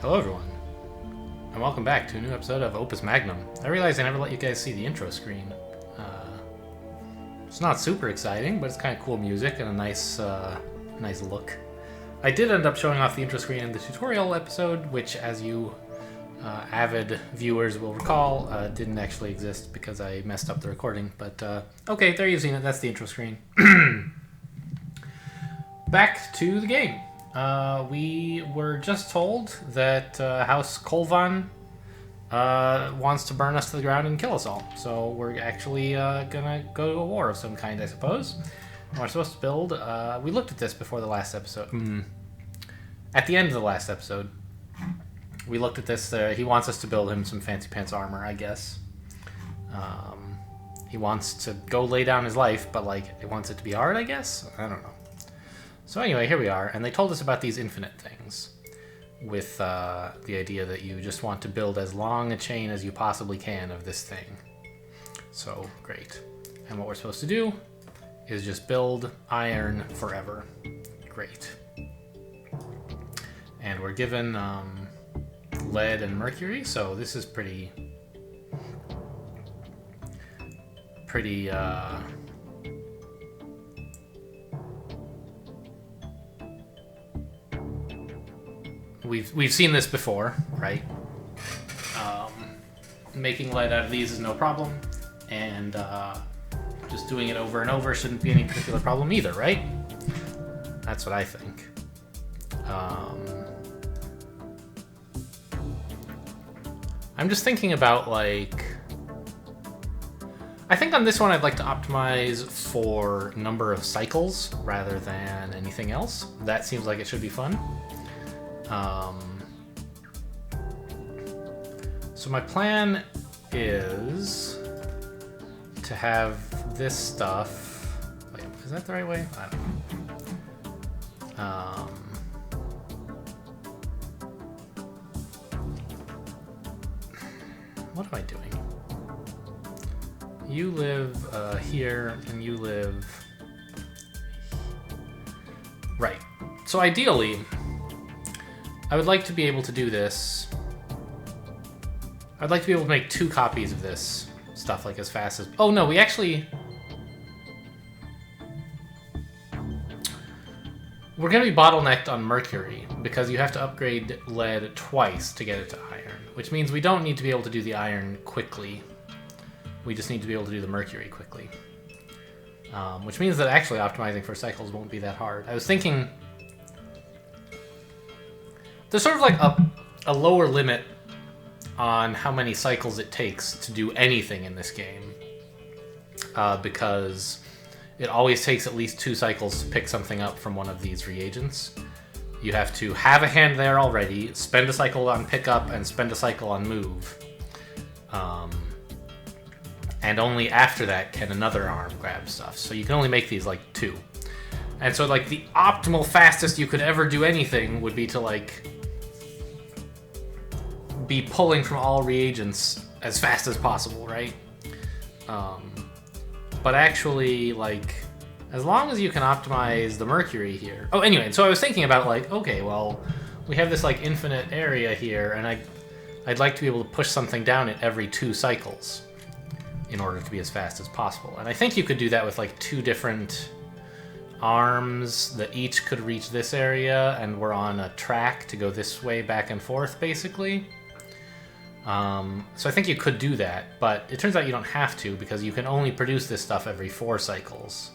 Hello everyone, and welcome back to a new episode of Opus Magnum. I realize I never let you guys see the intro screen. It's not super exciting, but it's kind of cool music and a nice look. I did end up showing off the intro screen in the tutorial episode, which, as you avid viewers will recall, didn't actually exist because I messed up the recording. But okay, there you've seen it. That's the intro screen. Back to the game. We were just told that House Kolvan wants to burn us to the ground and kill us all. So we're actually gonna go to a war of some kind, I suppose. And we're supposed to build... we looked at this before the last episode. At the end of the last episode, we looked at this. He wants us to build him some fancy pants armor, I guess. He wants to go lay down his life, but like he wants it to be hard, I guess? I don't know. So anyway, here we are, and they told us about these infinite things with the idea that you just want to build as long a chain as you possibly can of this thing. So, great. And what we're supposed to do is just build iron forever. Great. And we're given lead and mercury, so this is pretty We've seen this before, right? Making lead out of these is no problem, and just doing it over and over shouldn't be any particular problem either, right? That's what I think. I'm just thinking about, like... I think on this one I'd like to optimize for number of cycles rather than anything else. That seems like it should be fun. So my plan is to have this stuff... Wait, is that the right way? I don't know. What am I doing? You live here, and you live... Right. So ideally, I would like to be able to do this. I'd like to be able to make 2 copies of this stuff, like, as fast as... Oh, no, we actually... We're going to be bottlenecked on mercury, because you have to upgrade lead twice to get it to iron, which means we don't need to be able to do the iron quickly. We just need to be able to do the mercury quickly. Which means that actually optimizing for cycles won't be that hard. I was thinking... There's sort of like a lower limit on how many cycles it takes to do anything in this game, because it always takes at least 2 cycles to pick something up from one of these reagents. You have to have a hand there already, spend a cycle on pickup, and spend a cycle on move. And only after that can another arm grab stuff. So you can only make these like 2. And so like the optimal fastest you could ever do anything would be to like be pulling from all reagents as fast as possible, right? But actually, like, as long as you can optimize the mercury here... Oh, anyway, so I was thinking about, like, okay, well, we have this, like, infinite area here, and I'd like to be able to push something down it every 2 cycles in order to be as fast as possible. And I think you could do that with, like, 2 different arms that each could reach this area, and we're on a track to go this way back and forth, basically. So I think you could do that, but it turns out you don't have to, because you can only produce this stuff every 4 cycles,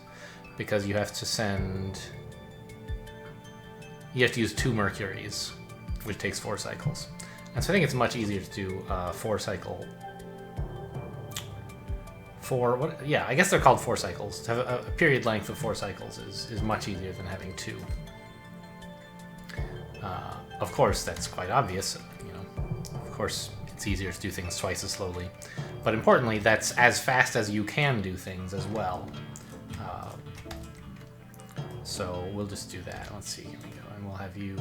because you have to send... You have to use 2 mercuries, which takes 4 cycles. And so I think it's much easier to do 4 cycle... Yeah, I guess they're called 4 cycles. To have a period length of 4 cycles is much easier than having 2. Of course, that's quite obvious, you know. Of course... It's easier to do things twice as slowly. But importantly, that's as fast as you can do things as well. So we'll just do that. Let's see, here we go. And we'll have you...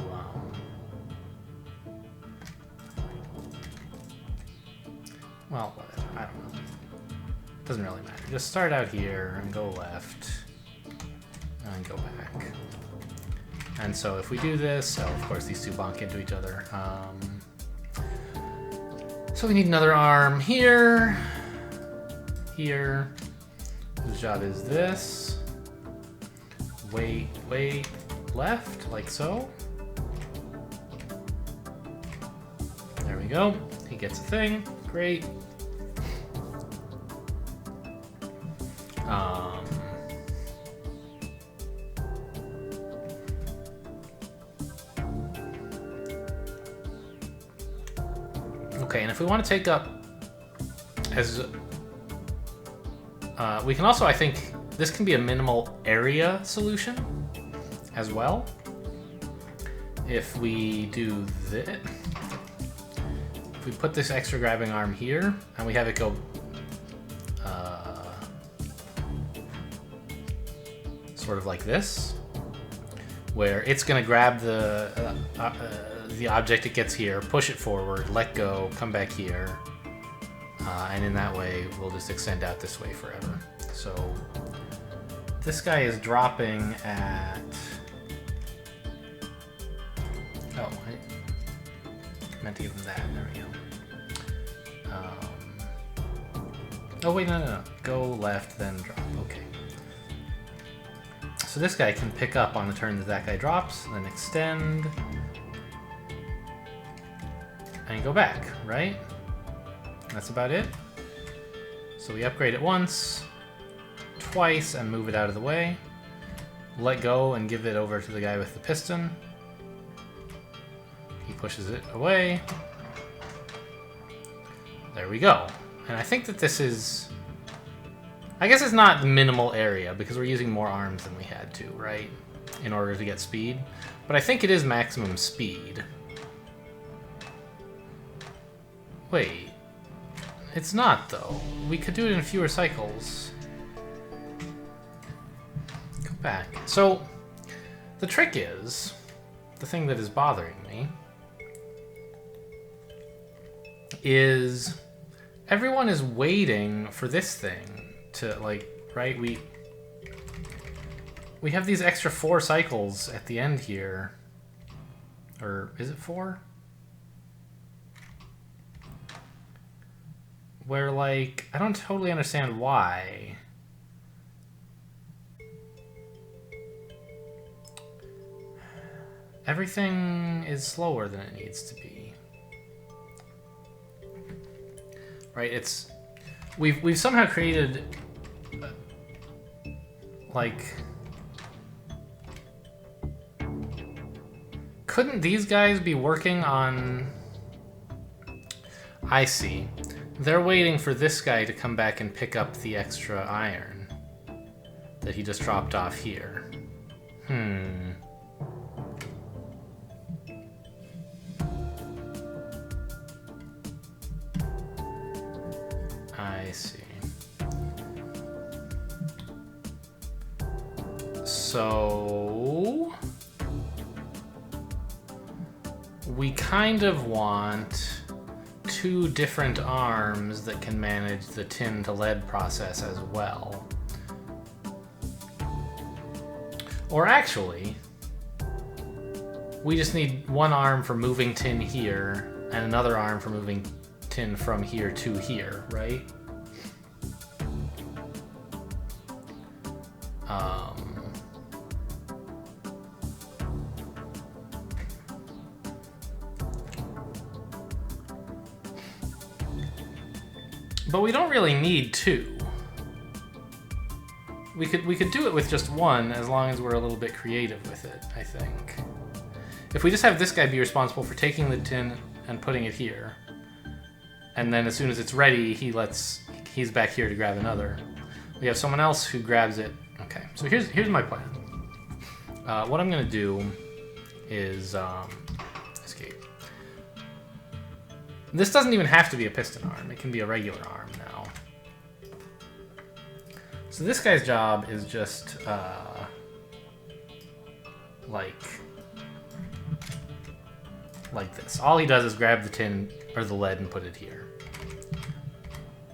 Well, whatever. I don't know. Doesn't really matter. Just start out here and go left. And go back. And so if we do this, oh, of course these two bonk into each other. So we need another arm here, here, whose job is this. Wait, left, like so. There we go. He gets a thing. Great. Okay, and if we want to take up as... we can also, I think, this can be a minimal area solution as well. If we do this... If we put this extra grabbing arm here, and we have it go... sort of like this, where it's going to grab the object it gets here, push it forward, let go, come back here, and in that way we'll just extend out this way forever. So this guy is dropping at... Oh, I meant to give him that. There we go. Oh wait, no. Go left, then drop. Okay. So this guy can pick up on the turn that that guy drops, then extend, and go back, right? That's about it. So we upgrade it once, twice, and move it out of the way. Let go and give it over to the guy with the piston. He pushes it away. There we go. And I think that this is... I guess it's not minimal area, because we're using more arms than we had to, right? In order to get speed. But I think it is maximum speed. Wait. It's not, though. We could do it in fewer cycles. Go back. So, the trick is, the thing that is bothering me, is everyone is waiting for this thing to, like, right? We have these extra 4 cycles at the end here. Or is it 4? Where, like, I don't totally understand why. Everything is slower than it needs to be. Right, it's... We've somehow created... like... Couldn't these guys be working on... I see. They're waiting for this guy to come back and pick up the extra iron that he just dropped off here. I see. So... we kind of want 2 different arms that can manage the tin to lead process as well. Or actually, we just need 1 arm for moving tin here and another arm for moving tin from here to here, right? But we don't really need 2. We could do it with just 1 as long as we're a little bit creative with it, I think. If we just have this guy be responsible for taking the tin and putting it here, and then as soon as it's ready, he's back here to grab another. We have someone else who grabs it. Okay, so here's my plan. What I'm gonna do is escape. This doesn't even have to be a piston arm. It can be a regular arm now. So this guy's job is just like this. All he does is grab the tin or the lead and put it here,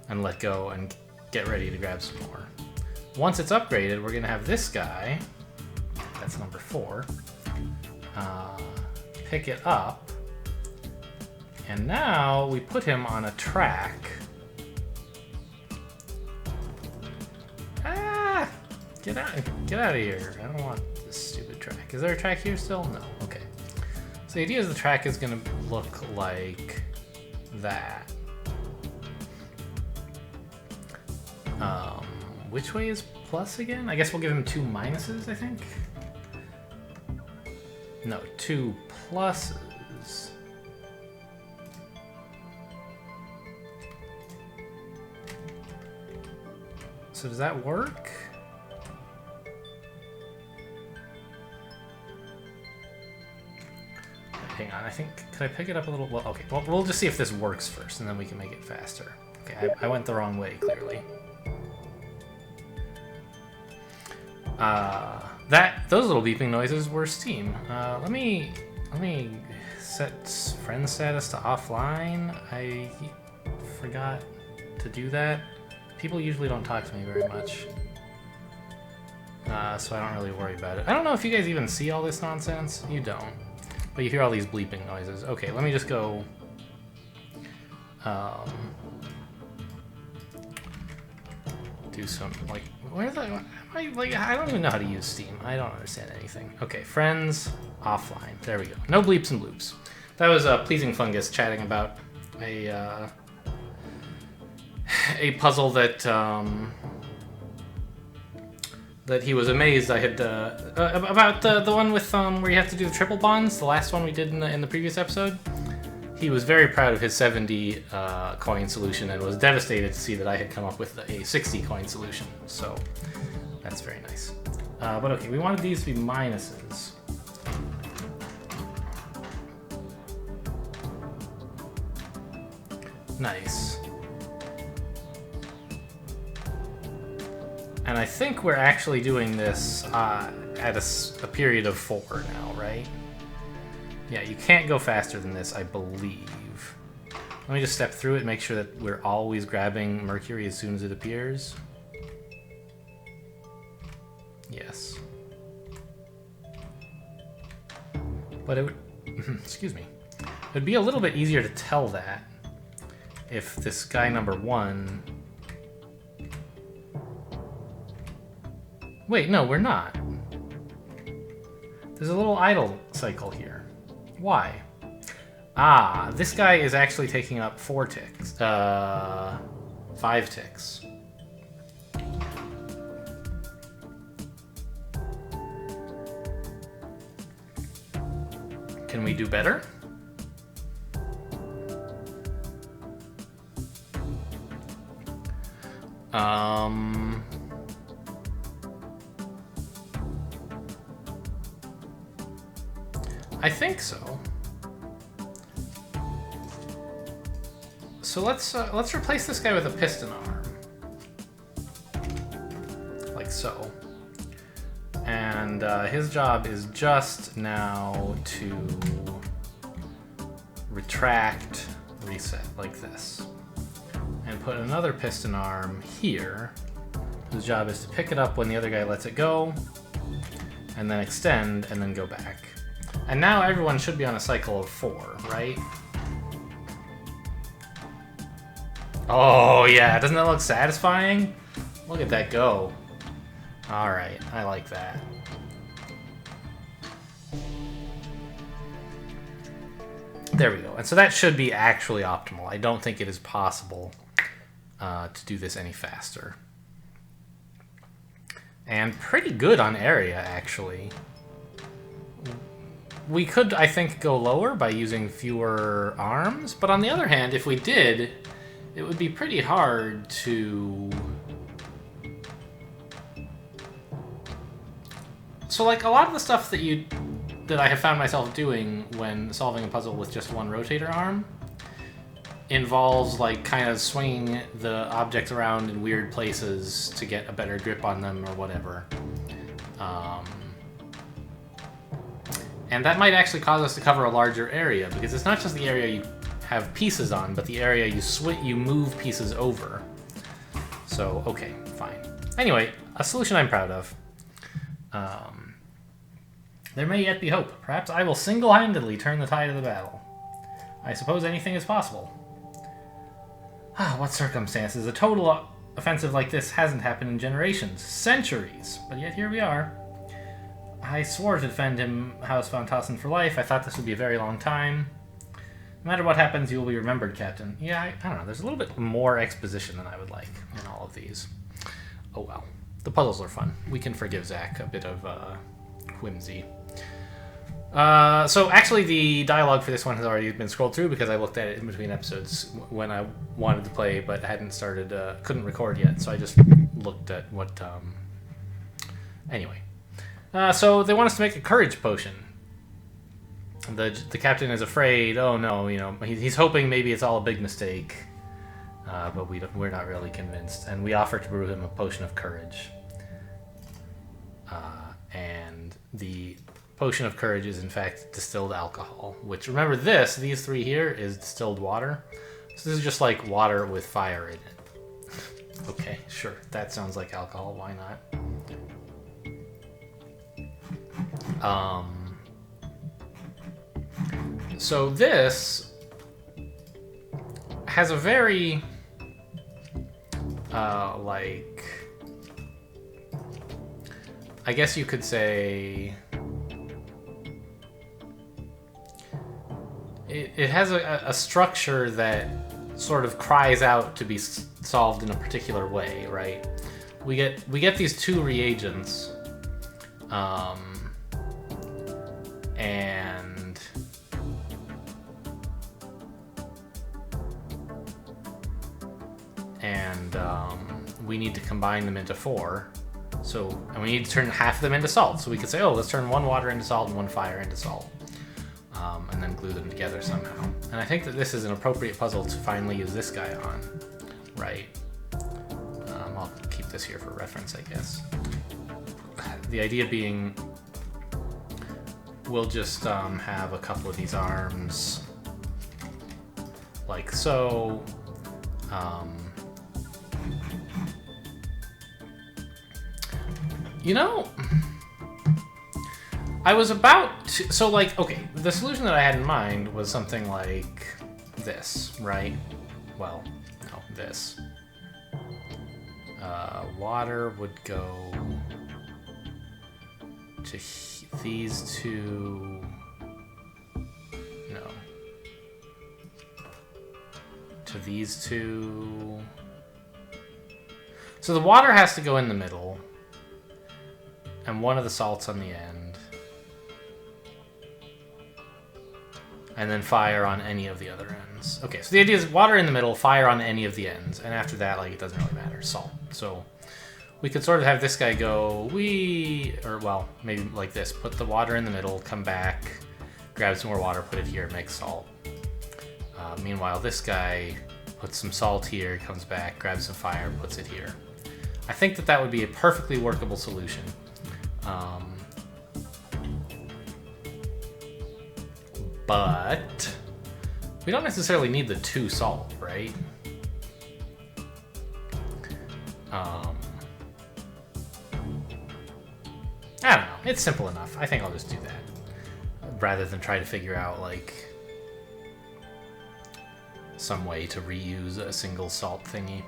and let go and get ready to grab some more. Once it's upgraded, we're gonna have this guy, that's number 4, pick it up And now we put him on a track. Ah! Get out of here. I don't want this stupid track. Is there a track here still? No. Okay. So the idea is the track is going to look like that. Which way is plus again? I guess we'll give him 2 minuses, I think. No, 2 pluses. So does that work? Hang on, I think, could I pick it up a little? Well, okay, well, we'll just see if this works first, and then we can make it faster. Okay, I went the wrong way, clearly. Those little beeping noises were Steam. Let me set friend status to offline. I forgot to do that. People usually don't talk to me very much, so I don't really worry about it. I don't know if you guys even see all this nonsense. You don't, but you hear all these bleeping noises. Okay, let me just go. Do some like I don't even know how to use Steam. I don't understand anything. Okay, friends offline. There we go. No bleeps and bloops. That was Pleasing Fungus chatting about a puzzle that that he was amazed I had about the one with where you have to do the triple bonds. The last one we did in the previous episode. He was very proud of his 70 coin solution and was devastated to see that I had come up with a 60 coin solution. So that's very nice. But okay, we wanted these to be minuses. Nice. And I think we're actually doing this at a period of 4 now, right? Yeah, you can't go faster than this, I believe. Let me just step through it and make sure that we're always grabbing Mercury as soon as it appears. Yes. But it would... excuse me. It would be a little bit easier to tell that if this guy number 1... Wait, no, we're not. There's a little idle cycle here. Why? Ah, this guy is actually taking up 4 ticks. 5 ticks. Can we do better? I think so. So let's replace this guy with a piston arm, like so. And his job is just now to retract, reset like this, and put another piston arm here, whose job is to pick it up when the other guy lets it go, and then extend, and then go back. And now everyone should be on a cycle of 4, right? Oh yeah, doesn't that look satisfying? Look at that go. Alright, I like that. There we go. And so that should be actually optimal. I don't think it is possible to do this any faster. And pretty good on area, actually. We could, I think, go lower by using fewer arms, but on the other hand, if we did, it would be pretty hard to... So, like, a lot of the stuff that I have found myself doing when solving a puzzle with just one rotator arm involves, like, kind of swinging the objects around in weird places to get a better grip on them or whatever. And that might actually cause us to cover a larger area, because it's not just the area you have pieces on, but the area you move pieces over. So, okay, fine. Anyway, a solution I'm proud of. There may yet be hope. Perhaps I will single-handedly turn the tide of the battle. I suppose anything is possible. Ah, what circumstances? A total offensive like this hasn't happened in generations, centuries, but yet here we are. I swore to defend him, House von Tassen, for life. I thought this would be a very long time. No matter what happens, you will be remembered, Captain. Yeah, I don't know. There's a little bit more exposition than I would like in all of these. Oh well. The puzzles are fun. We can forgive Zach a bit of whimsy. So actually the dialogue for this one has already been scrolled through because I looked at it in between episodes when I wanted to play but hadn't started, couldn't record yet, so I just looked at what, anyway. So they want us to make a courage potion. The captain is afraid, oh no, you know, he's hoping maybe it's all a big mistake, but we're not really convinced, and we offer to brew him a potion of courage. And the potion of courage is in fact distilled alcohol, which, remember these three here is distilled water. So this is just like water with fire in it. Okay, sure, that sounds like alcohol, why not? So this has a very, like, I guess you could say, it has a structure that sort of cries out to be solved in a particular way, right? We get these two reagents, and we need to combine them into 4. And we need to turn half of them into salt. So we could say, oh, let's turn 1 water into salt and 1 fire into salt. And then glue them together somehow. And I think that this is an appropriate puzzle to finally use this guy on. Right. I'll keep this here for reference, I guess. The idea being, we'll just have a couple of these arms like so. You know, I was about to, so like, okay, the solution that I had in mind was something like this, right? Well, no, this. Water would go to these two, no, to these two. So the water has to go in the middle, and one of the salts on the end, and then fire on any of the other ends. Okay, so the idea is water in the middle, fire on any of the ends, and after that, like, it doesn't really matter, salt. So we could sort of have this guy go, or well, maybe like this, put the water in the middle, come back, grab some more water, put it here, make salt. Meanwhile, this guy puts some salt here, comes back, grabs some fire, puts it here. I think that would be a perfectly workable solution. But we don't necessarily need the 2 salt, right? I don't know. It's simple enough. I think I'll just do that, rather than try to figure out, like, some way to reuse a single salt thingy.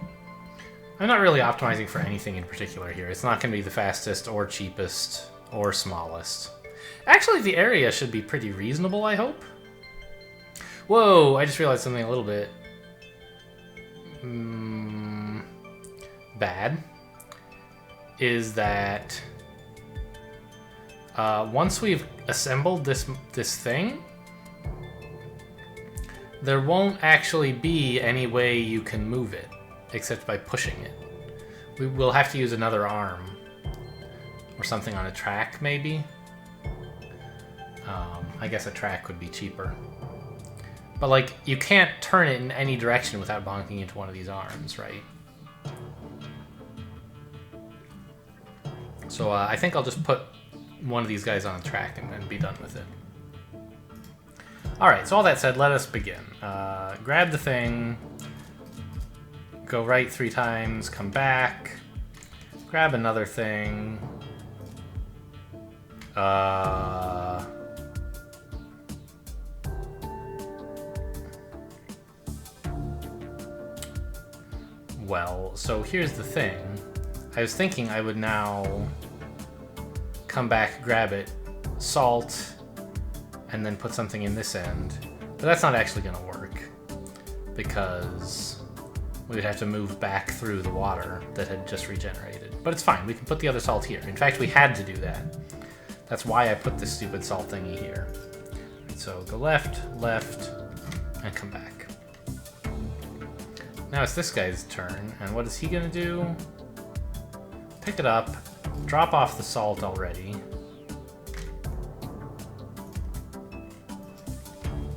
I'm not really optimizing for anything in particular here. It's not going to be the fastest or cheapest or smallest. Actually, the area should be pretty reasonable, I hope. Whoa, I just realized something a little bit bad. Is that once we've assembled this thing, there won't actually be any way you can move it, except by pushing it. We will have to use another arm or something on a track, maybe. I guess a track would be cheaper. But, like, you can't turn it in any direction without bonking into one of these arms, right? So I think I'll just put one of these guys on a track and then be done with it. Alright, so all that said, let us begin. Grab the thing, go right 3 times, come back, grab another thing, well. So here's the thing. I was thinking I would now come back, grab it, salt, and then put something in this end. But that's not actually going to work because we would have to move back through the water that had just regenerated. But it's fine. We can put the other salt here. In fact, we had to do that. That's why I put this stupid salt thingy here. So go left, left, and come back. Now it's this guy's turn, and what is he gonna do? Pick it up, drop off the salt already.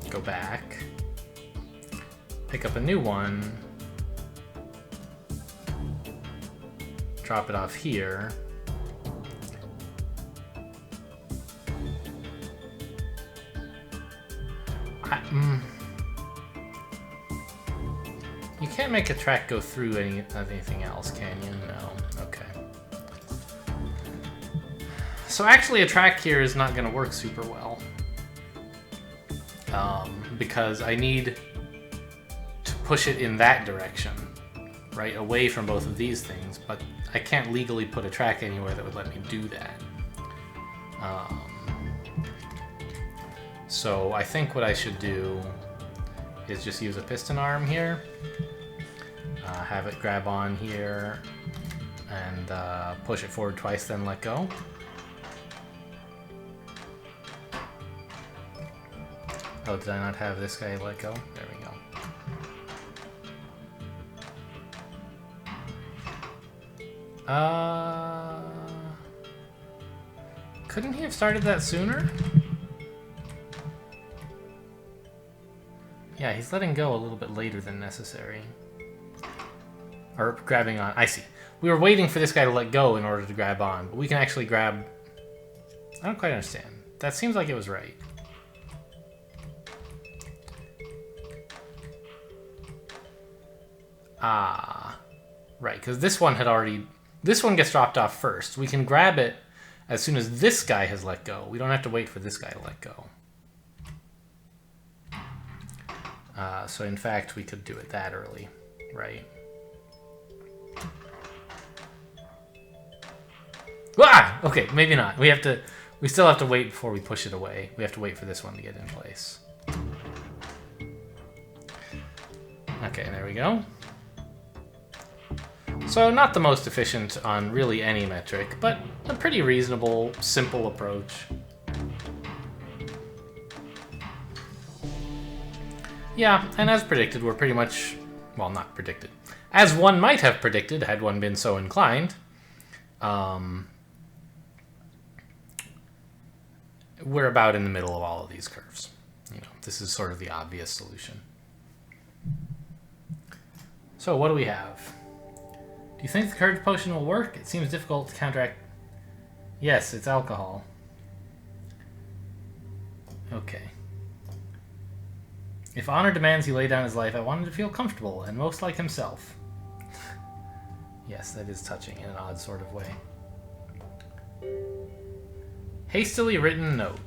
Go back. Pick up a new one. Drop it off here. You can't make a track go through anything else, can you? No. Okay. So actually a track here is not going to work super well. Because I need to push it in that direction, right? Away from both of these things, but I can't legally put a track anywhere that would let me do that. So I think what I should do is just use a piston arm here, have it grab on here, and push it forward twice, then let go. Oh, did I not have this guy let go? There we go. Couldn't he have started that sooner? Yeah, he's letting go a little bit later than necessary. Or grabbing on. I see. We were waiting for this guy to let go in order to grab on, but we can actually grab... I don't quite understand. That seems like it was right. Ah, right, because this one had already... This one gets dropped off first. We can grab it as soon as this guy has let go. We don't have to wait for this guy to let go. So in fact, we could do it that early, right? Ah! Okay, maybe not. We still have to wait before we push it away. We have to wait for this one to get in place. Okay, there we go. So not the most efficient on really any metric, but a pretty reasonable, simple approach. Yeah, and as predicted, we're pretty much... Well, not predicted. As one might have predicted, had one been so inclined. We're about in the middle of all of these curves. You know, this is sort of the obvious solution. So what do we have? Do you think the courage potion will work? It seems difficult to counteract... Yes, it's alcohol. Okay. If honor demands he lay down his life, I want him to feel comfortable and most like himself. Yes, that is touching in an odd sort of way. Hastily written note.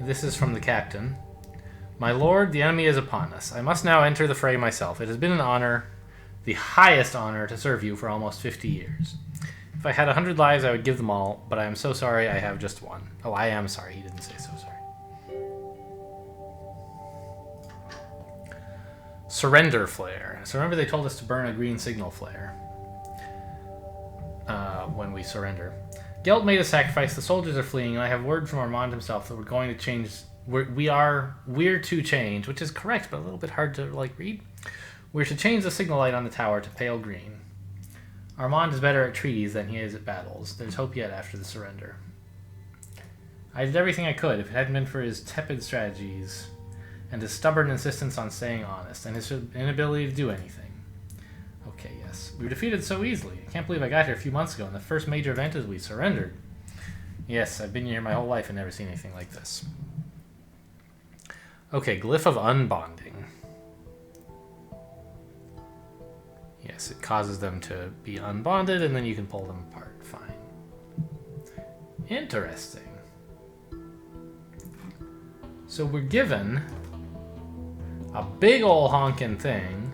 This is from the captain. My lord, the enemy is upon us. I must now enter the fray myself. It has been an honor, the highest honor, to serve you for almost 50 years. If I had 100 lives, I would give them all, but I am so sorry I have just one. Oh, I am sorry. He didn't say so sorry. Surrender flare. So remember they told us to burn a green signal flare when we surrender. Gelt made a sacrifice. The soldiers are fleeing, and I have word from Armand himself that we're going to change. We're to change, which is correct, but a little bit hard to read. We're to change the signal light on the tower to pale green. Armand is better at treaties than he is at battles. There's hope yet after the surrender. I did everything I could. If it hadn't been for his tepid strategies and his stubborn insistence on staying honest and his inability to do anything. Okay, yes. We were defeated so easily. I can't believe I got here a few months ago, and the first major event is we surrendered. Yes, I've been here my whole life and never seen anything like this. Okay, glyph of unbonding. Yes, it causes them to be unbonded, and then you can pull them apart. Fine. Interesting. So we're given a big ol' honkin' thing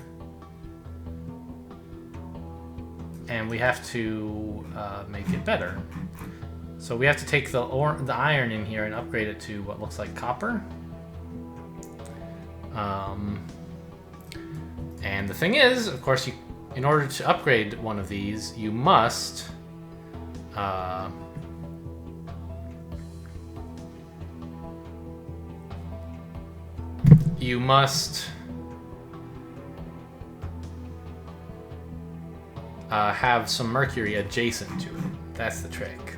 and we have to make it better. So we have to take the iron in here and upgrade it to what looks like copper. And the thing is, of course, in order to upgrade one of these, you must have some mercury adjacent to it. That's the trick.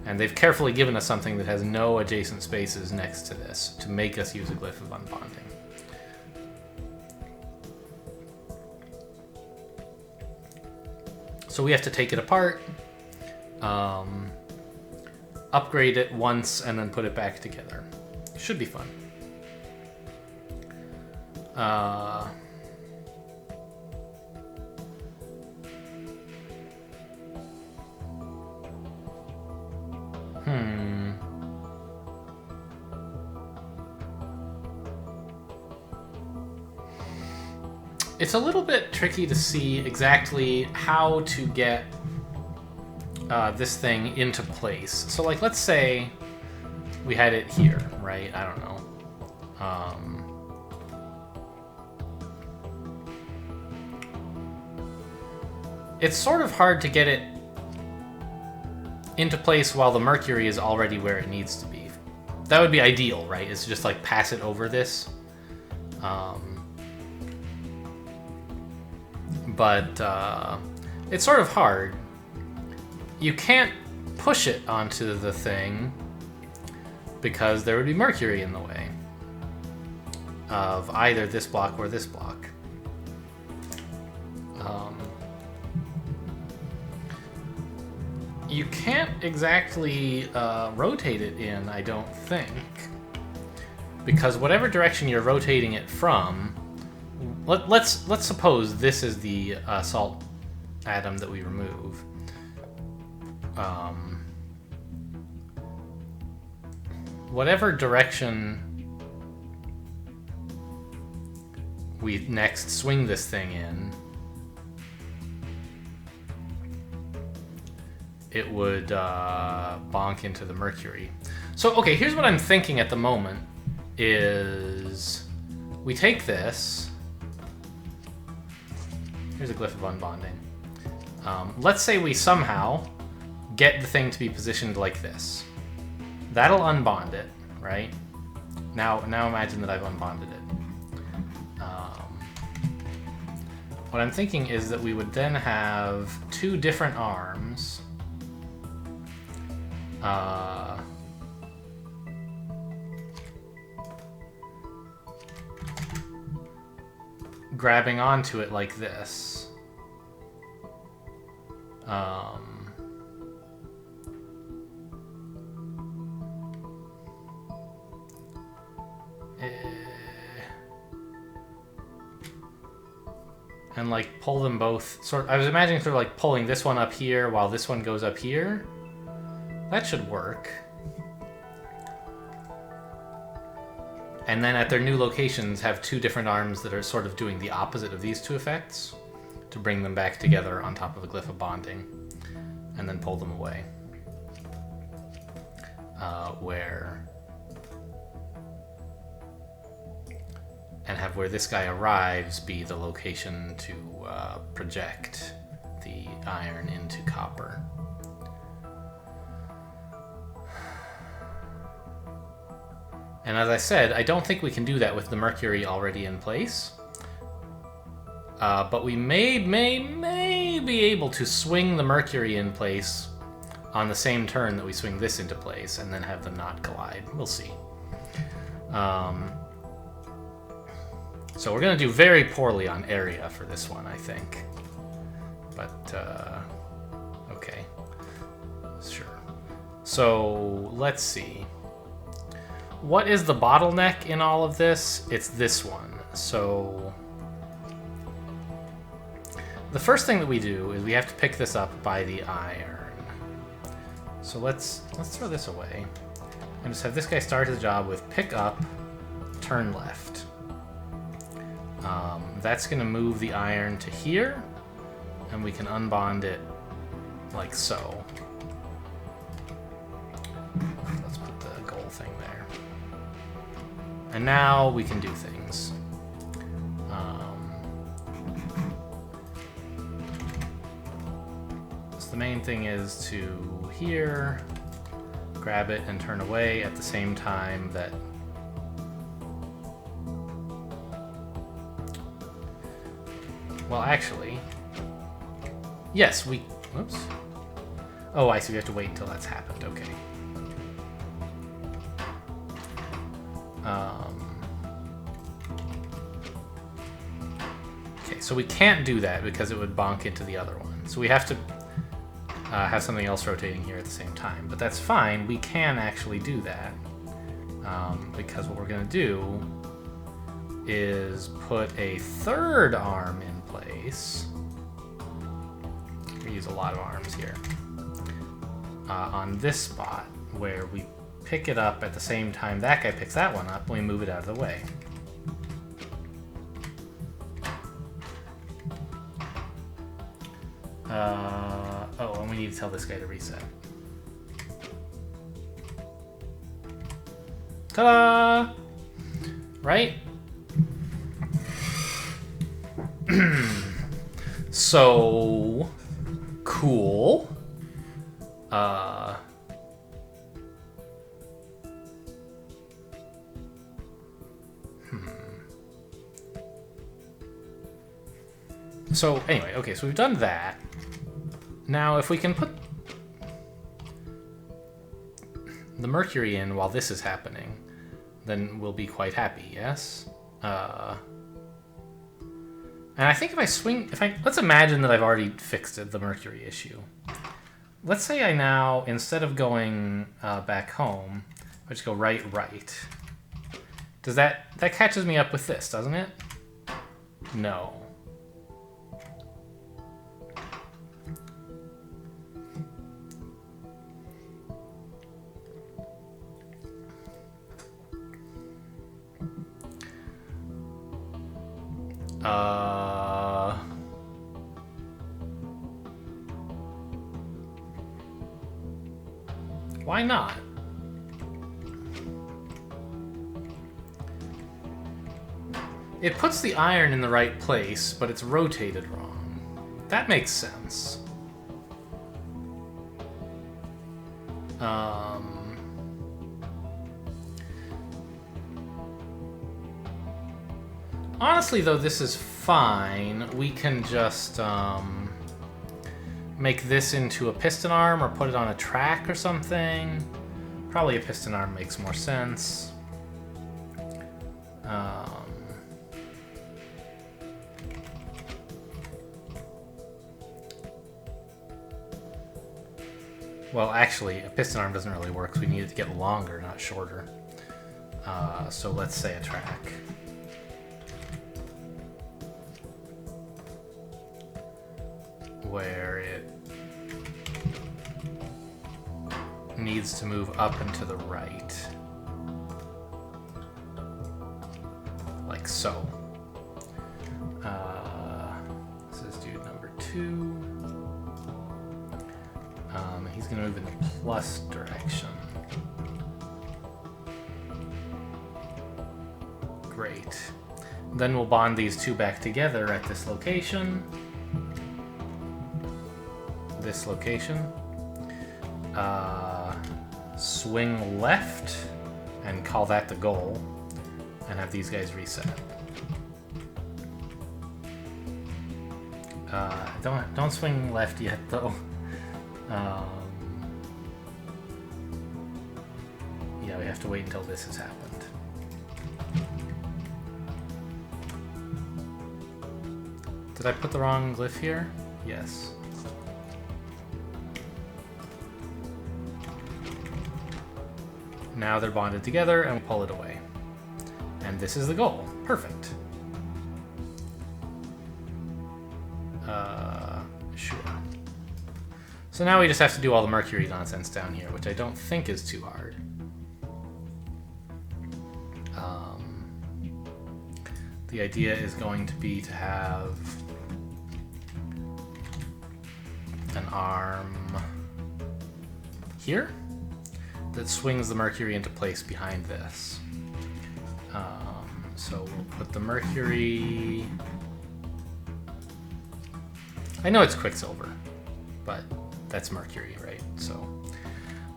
And they've carefully given us something that has no adjacent spaces next to this to make us use a glyph of unbonding. So we have to take it apart, upgrade it once, and then put it back together. Should be fun. It's a little bit tricky to see exactly how to get this thing into place. So, like, let's say we had it here, right? I don't know. It's sort of hard to get it into place while the mercury is already where it needs to be. That would be ideal, right? Is just like pass it over this. But it's sort of hard. You can't push it onto the thing because there would be mercury in the way of either this block or this block. You can't exactly rotate it in, I don't think, because whatever direction you're rotating it from, let's suppose this is the salt atom that we remove. Whatever direction we next swing this thing in, it would bonk into the mercury. So, okay, here's what I'm thinking at the moment is we take this. Here's a glyph of unbonding. Let's say we somehow get the thing to be positioned like this. That'll unbond it, right? Now imagine that I've unbonded it. What I'm thinking is that we would then have two different arms. Grabbing onto it like this. And like pull them both I was imagining sort of like pulling this one up here while this one goes up here. That should work. And then at their new locations have two different arms that are sort of doing the opposite of these two effects to bring them back together on top of a glyph of bonding and then pull them away. Where this guy arrives be the location to project the iron into copper. And as I said, I don't think we can do that with the mercury already in place. But we may be able to swing the mercury in place on the same turn that we swing this into place and then have them not collide. We'll see. So we're going to do very poorly on area for this one, I think. But, okay. Sure. So, let's see. What is the bottleneck in all of this? It's this one. So, the first thing that we do is we have to pick this up by the iron. So let's throw this away and just have this guy start his job with pick up, turn left. That's going to move the iron to here, And we can unbond it like so. Let's put the goal thing there. And now we can do things. So the main thing is to here, grab it and turn away at the same time that... Well, actually... Yes, we... Oops. Oh, I see. We have to wait until that's happened. Okay. Okay, so we can't do that because it would bonk into the other one. So we have to have something else rotating here at the same time. But that's fine. We can actually do that because what we're going to do is put a third arm in place. We use a lot of arms here. On this spot where we pick it up at the same time that guy picks that one up and we move it out of the way. Oh, and we need to tell this guy to reset. Ta-da! Right? So cool. So anyway, okay, so we've done that. Now if we can put the Mercury in while this is happening, then we'll be quite happy, yes? And I think let's imagine that I've already fixed it, the Mercury issue. Let's say I now, instead of going back home, I just go right. Does that catches me up with this, doesn't it? No. Why not? It puts the iron in the right place, but it's rotated wrong. That makes sense. Honestly, though, this is fine. We can just make this into a piston arm or put it on a track or something. Probably a piston arm makes more sense. Well, actually, a piston arm doesn't really work, so we need it to get longer, not shorter. So let's say a track. Where it needs to move up and to the right. Like so. This is dude number 2. He's going to move in the plus direction. Great. Then we'll bond these two back together at this location. This location. Swing left and call that the goal and have these guys reset. Don't swing left yet though. Yeah, we have to wait until this has happened. Did I put the wrong glyph here? Yes. Now they're bonded together and we pull it away. And this is the goal. Perfect. Sure. So now we just have to do all the Mercury nonsense down here, which I don't think is too hard. The idea is going to be to have arm here that swings the Mercury into place behind this. So we'll put the Mercury... I know it's Quicksilver, but that's Mercury, right? So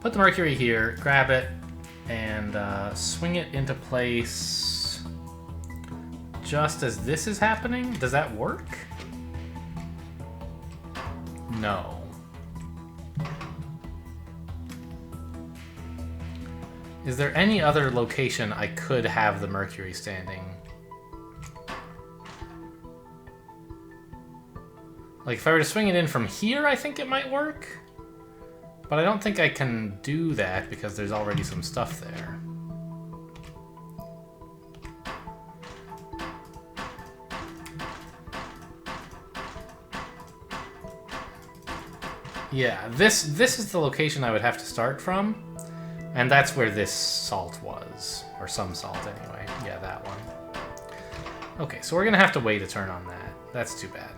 put the Mercury here, grab it, and swing it into place just as this is happening. Does that work? No. Is there any other location I could have the Mercury standing? Like, if I were to swing it in from here, I think it might work. But I don't think I can do that because there's already some stuff there. Yeah, this is the location I would have to start from. And that's where this salt was. Or some salt, anyway. Yeah, that one. Okay, so we're gonna have to wait a turn on that. That's too bad.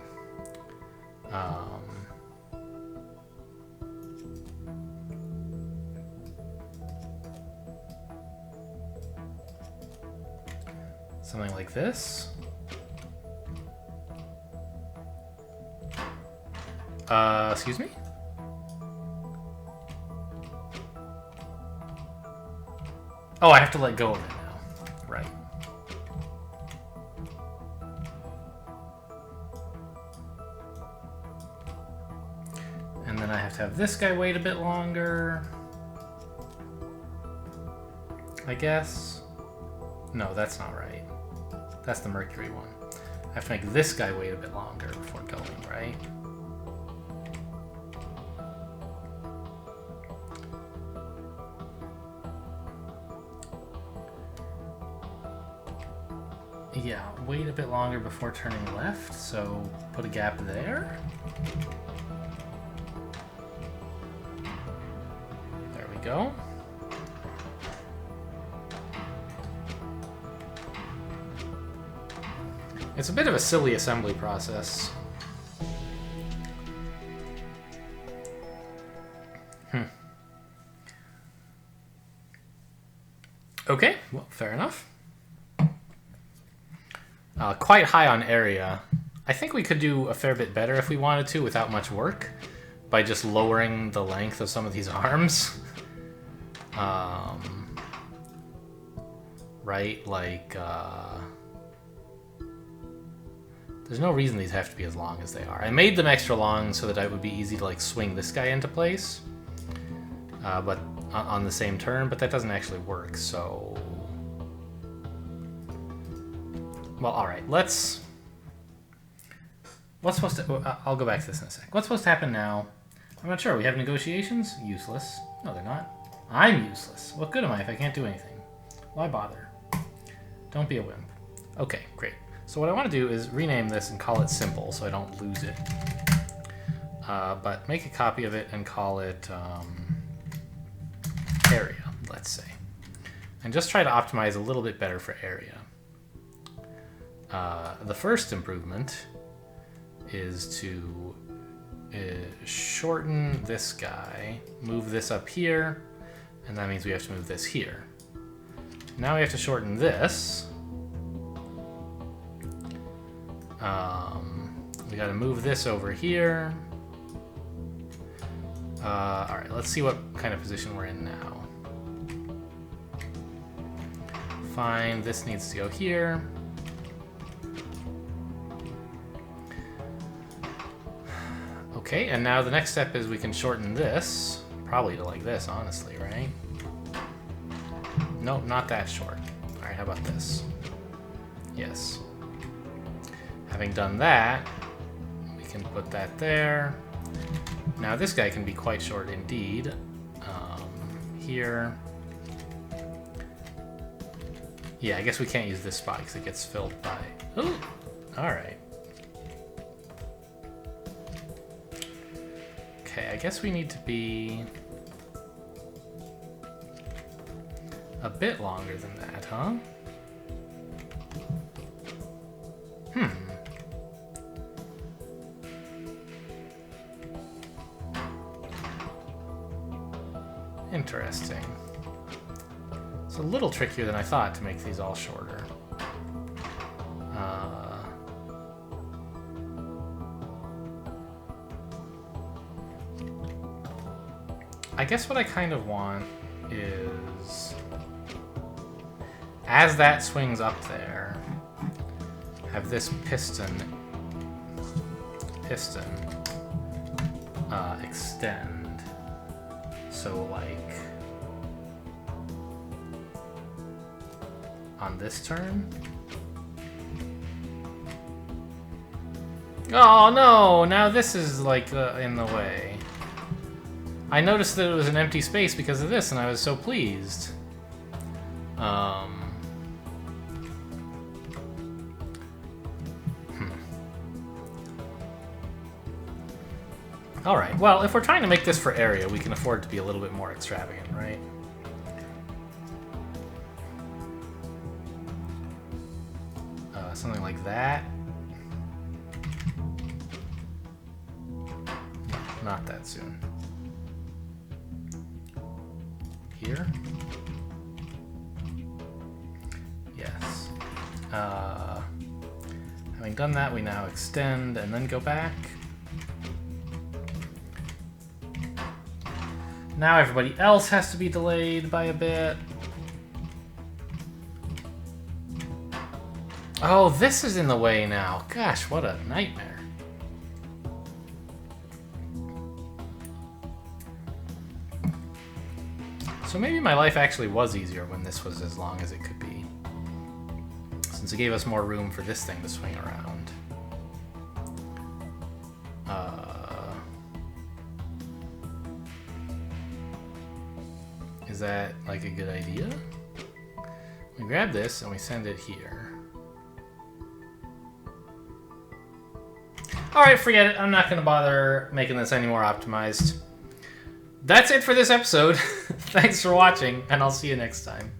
Something like this. Excuse me? Oh, I have to let go of it now. Right. And then I have to have this guy wait a bit longer. I guess. No, that's not right. That's the Mercury one. I have to make this guy wait a bit longer before going, right? Yeah, wait a bit longer before turning left, so put a gap there. There we go. It's a bit of a silly assembly process. Okay, well, fair enough. Quite high on area. I think we could do a fair bit better if we wanted to without much work by just lowering the length of some of these arms. Right, like, there's no reason these have to be as long as they are. I made them extra long so that it would be easy to like swing this guy into place, but on the same turn, but that doesn't actually work, so... Well, alright, what's supposed to... I'll go back to this in a sec. What's supposed to happen now? I'm not sure. We have negotiations? Useless. No, they're not. I'm useless. What good am I if I can't do anything? Why bother? Don't be a wimp. Okay, great. So what I want to do is rename this and call it simple so I don't lose it. But make a copy of it and call it area, let's say. And just try to optimize a little bit better for area. The first improvement is to shorten this guy, move this up here, and that means we have to move this here. Now we have to shorten this. We gotta move this over here. Alright, let's see what kind of position we're in now. Fine, this needs to go here. Okay, and now the next step is we can shorten this. Probably to like this, honestly, right? Nope, not that short. Alright, how about this? Yes. Having done that, we can put that there. Now this guy can be quite short indeed. Here. Yeah, I guess we can't use this spot because it gets filled by... Ooh! Alright. Okay, I guess we need to be a bit longer than that, huh? interesting. It's a little trickier than I thought to make these all shorter. I guess what I kind of want is, as that swings up there, have this piston extend. So like on this turn. Oh no! Now this is like in the way. I noticed that it was an empty space because of this, and I was so pleased. Alright, well, if we're trying to make this for area, we can afford to be a little bit more extravagant, right? Something like that. No, not that soon. Here? Yes. Having done that, we now extend and then go back. Now everybody else has to be delayed by a bit. Oh, this is in the way now. Gosh, what a nightmare. So maybe my life actually was easier when this was as long as it could be, since it gave us more room for this thing to swing around. Is that like a good idea? We grab this and we send it here. Alright, forget it. I'm not going to bother making this any more optimized. That's it for this episode. Thanks for watching, and I'll see you next time.